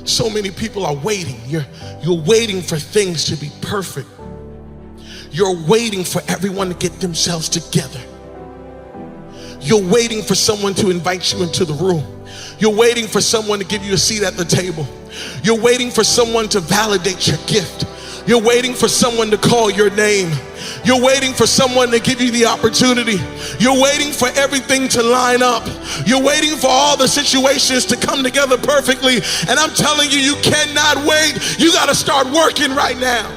So many people are waiting. You're waiting for things to be perfect. You're waiting for everyone to get themselves together. You're waiting for someone to invite you into the room. You're waiting for someone to give you a seat at the table. You're waiting for someone to validate your gift. You're waiting for someone to call your name. You're waiting for someone to give you the opportunity. You're waiting for everything to line up. You're waiting for all the situations to come together perfectly. And I'm telling you, you cannot wait. You got to start working right now.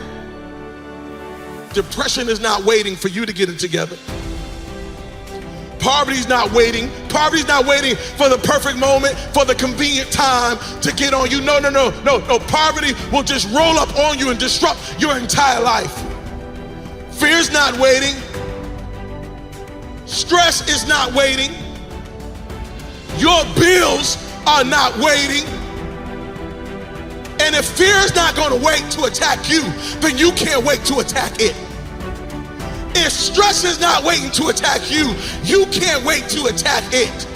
Depression is not waiting for you to get it together. Poverty's not waiting. Poverty's not waiting for the perfect moment, for the convenient time to get on you. No. Poverty will just roll up on you and disrupt your entire life. Fear's not waiting. Stress is not waiting. Your bills are not waiting. And if fear is not going to wait to attack you, then you can't wait to attack it. If stress is not waiting to attack you, you can't wait to attack it.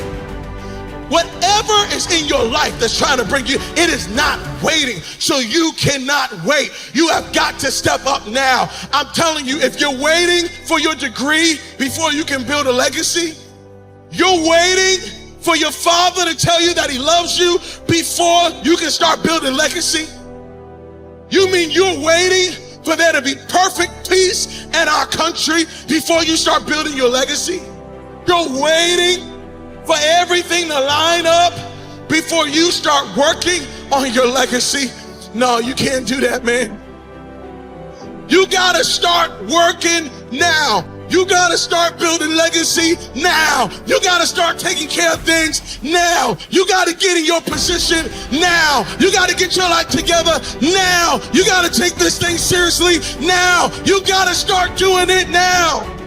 Whatever is in your life that's trying to bring you, it is not waiting. So you cannot wait. You have got to step up now. I'm telling you, if you're waiting for your degree before you can build a legacy, you're waiting for your father to tell you that he loves you before you can start building legacy. You mean you're waiting for there to be perfect peace in our country before you start building your legacy? You're waiting for everything to line up before you start working on your legacy? No, you can't do that, man. You gotta start working now. You gotta start building legacy now. You gotta start taking care of things now. You gotta get in your position now. You gotta get your life together now. You gotta take this thing seriously now. You gotta start doing it now.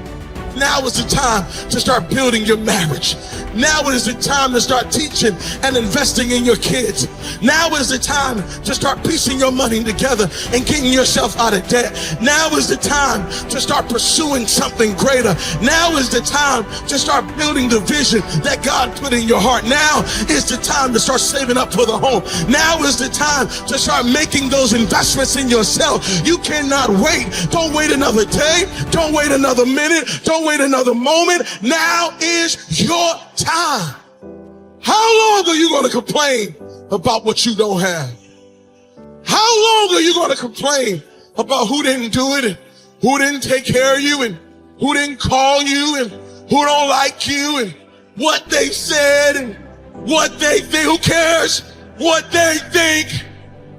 Now is the time to start building your marriage. Now is the time to start teaching and investing in your kids. Now is the time to start piecing your money together and getting yourself out of debt. Now is the time to start pursuing something greater. Now is the time to start building the vision that God put in your heart. Now is the time to start saving up for the home. Now is the time to start making those investments in yourself. You cannot wait. Don't wait another day. Don't wait another minute. Don't wait another moment. Now is your time. How long are you going to complain about what you don't have? How long are you going to complain about who didn't do it and who didn't take care of you and who didn't call you and who don't like you and what they said and what they think? Who cares what they think?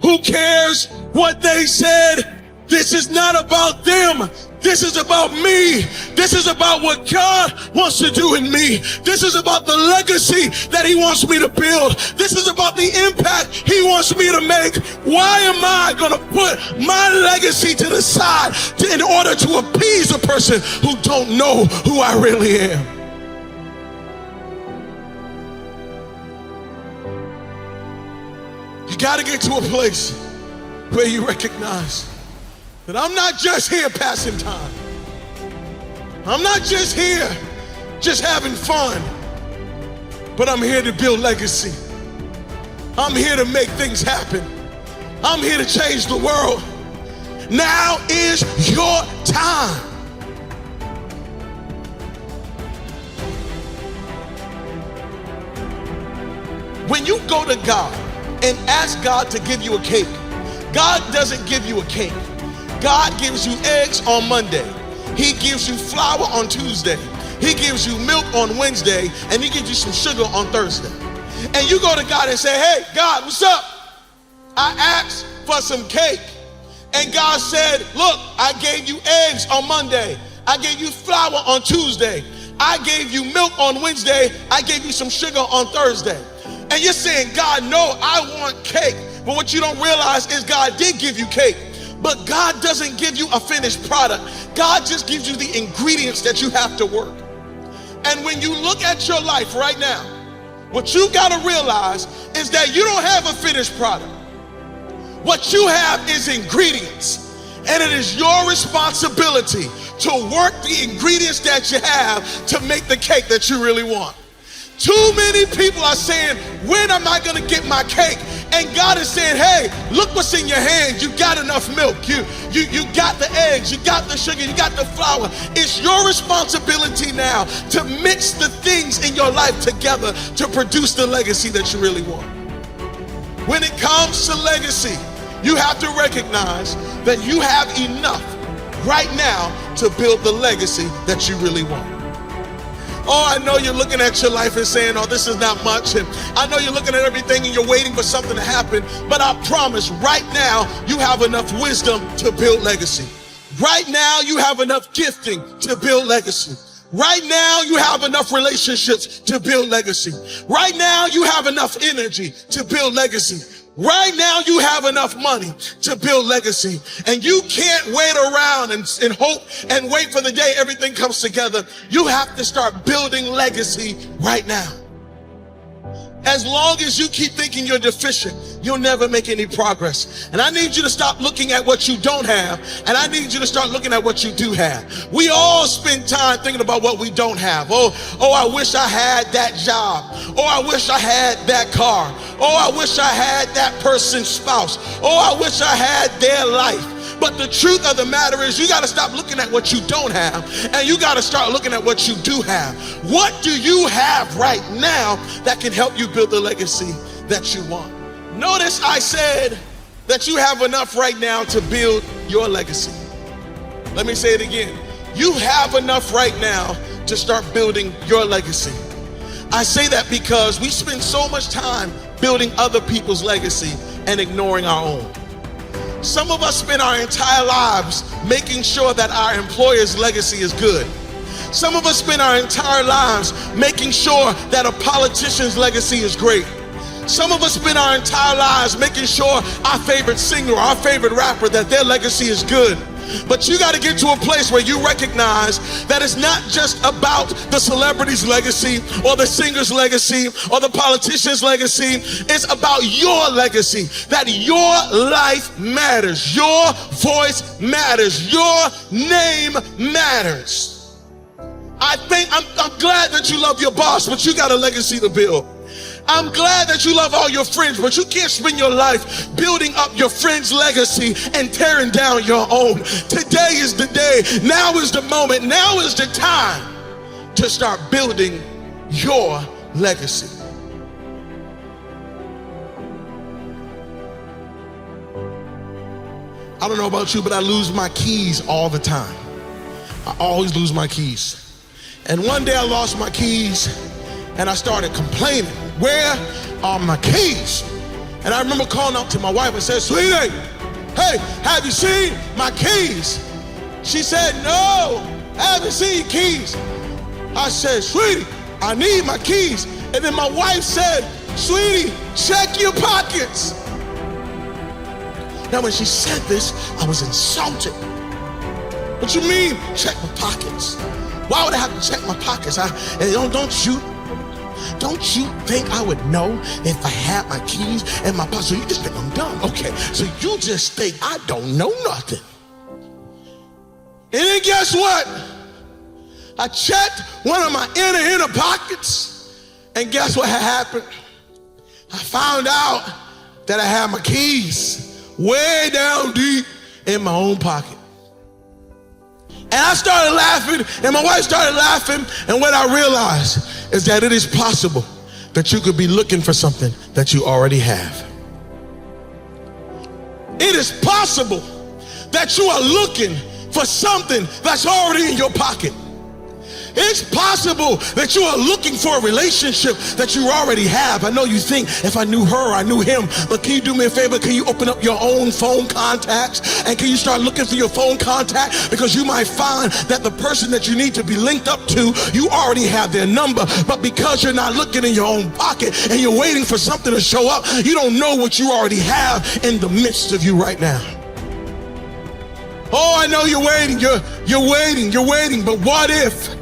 Who cares what they said? This is not about them. This is about me. This is about what God wants to do in me. This is about the legacy that he wants me to build. This is about the impact he wants me to make. Why am I going to put my legacy to the side in order to appease a person who don't know who I really am? You got to get to a place where you recognize that I'm not just here passing time. I'm not just here just having fun, but I'm here to build legacy. I'm here to make things happen. I'm here to change the world. Now is your time. When you go to God and ask God to give you a cake, God doesn't give you a cake. God gives you eggs on Monday. He gives you flour on Tuesday. He gives you milk on Wednesday, and he gives you some sugar on Thursday. And you go to God and say, hey, God, what's up? I asked for some cake. And God said, look, I gave you eggs on Monday. I gave you flour on Tuesday. I gave you milk on Wednesday. I gave you some sugar on Thursday. And you're saying, God, no, I want cake. But what you don't realize is God did give you cake. But God doesn't give you a finished product. God just gives you the ingredients that you have to work. And when you look at your life right now, what you got to realize is that you don't have a finished product. What you have is ingredients. And it is your responsibility to work the ingredients that you have to make the cake that you really want. Too many people are saying, when am I going to get my cake? And God is saying, hey, look what's in your hand. You got enough milk. You got the eggs. You got the sugar. You got the flour. It's your responsibility now to mix the things in your life together to produce the legacy that you really want. When it comes to legacy, you have to recognize that you have enough right now to build the legacy that you really want. Oh, I know you're looking at your life and saying, oh, this is not much. And I know you're looking at everything and you're waiting for something to happen. But I promise right now, you have enough wisdom to build legacy. Right now, you have enough gifting to build legacy. Right now, you have enough relationships to build legacy. Right now, you have enough energy to build legacy. Right now, you have enough money to build legacy. And you can't wait around and hope and wait for the day everything comes together. You have to start building legacy right now. As long as you keep thinking you're deficient, you'll never make any progress. And I need you to stop looking at what you don't have, and I need you to start looking at what you do have. We all spend time thinking about what we don't have. Oh, I wish I had that job. Oh, I wish I had that car. Oh, I wish I had that person's spouse. Oh, I wish I had their life. But the truth of the matter is, you got to stop looking at what you don't have, and you got to start looking at what you do have. What do you have right now that can help you build the legacy that you want? Notice I said that you have enough right now to build your legacy. Let me say it again. You have enough right now to start building your legacy. I say that because we spend so much time building other people's legacy and ignoring our own. Some of us spend our entire lives making sure that our employer's legacy is good. Some of us spend our entire lives making sure that a politician's legacy is great. Some of us spend our entire lives making sure our favorite singer or our favorite rapper, that their legacy is good. But you got to get to a place where you recognize that it's not just about the celebrity's legacy or the singer's legacy or the politician's legacy. It's about your legacy, that your life matters, your voice matters, your name matters. I'm glad that you love your boss, but you got a legacy to build. I'm glad that you love all your friends, but you can't spend your life building up your friend's legacy and tearing down your own. Today is the day. Now is the moment. Now is the time to start building your legacy. I don't know about you, but I lose my keys all the time. I always lose my keys. And one day I lost my keys and I started complaining. Where are my keys? And I remember calling out to my wife and said, sweetie, hey, have you seen my keys? She said, no, I haven't seen your keys. I said, sweetie, I need my keys. And then my wife said, sweetie, check your pockets. Now when she said this, I was insulted. What you mean, check my pockets? Why would I have to check my pockets? Don't you think I would know if I had my keys in my pocket? So you just think I'm dumb. Okay, so you just think I don't know nothing. And then guess what? I checked one of my inner pockets, and guess what had happened? I found out that I had my keys way down deep in my own pocket. And I started laughing, and my wife started laughing, and what I realized is that it is possible that you could be looking for something that you already have. It is possible that you are looking for something that's already in your pocket. It's possible that you are looking for a relationship that you already have. I know you think, if I knew her, I knew him. But can you do me a favor? Can you open up your own phone contacts? And can you start looking for your phone contact? Because you might find that the person that you need to be linked up to, you already have their number. But because you're not looking in your own pocket and you're waiting for something to show up, you don't know what you already have in the midst of you right now. Oh, I know you're waiting. You're waiting. But what if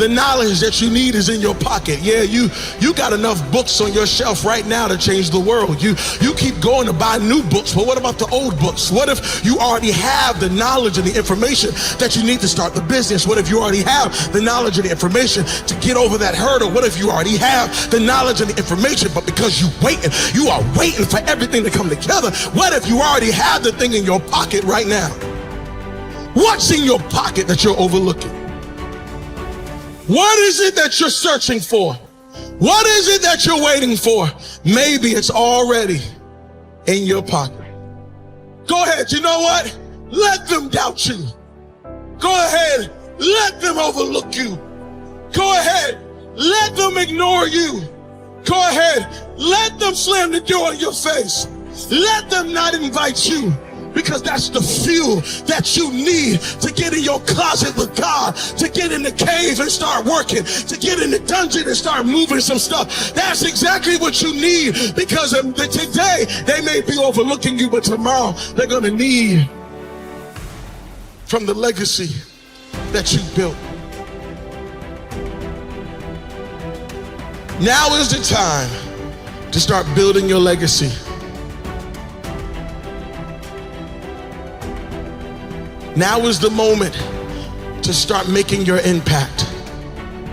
The knowledge that you need is in your pocket. Yeah, you got enough books on your shelf right now to change the world. You keep going to buy new books, but what about the old books? What if you already have the knowledge and the information that you need to start the business? What if you already have the knowledge and the information to get over that hurdle? What if you already have the knowledge and the information, but because you are waiting for everything to come together? What if you already have the thing in your pocket right now? What's in your pocket that you're overlooking? What is it that you're searching for? What is it that you're waiting for? Maybe it's already in your pocket. Go ahead, you know what? Let them doubt you. Go ahead, let them overlook you. Go ahead, let them ignore you. Go ahead, let them slam the door in your face. Let them not invite you. Because that's the fuel that you need to get in your closet with God, to get in the cave and start working, to get in the dungeon and start moving some stuff. That's exactly what you need, because today they may be overlooking you, but tomorrow they're going to need from the legacy that you built. Now is the time to start building your legacy. Now is the moment to start making your impact.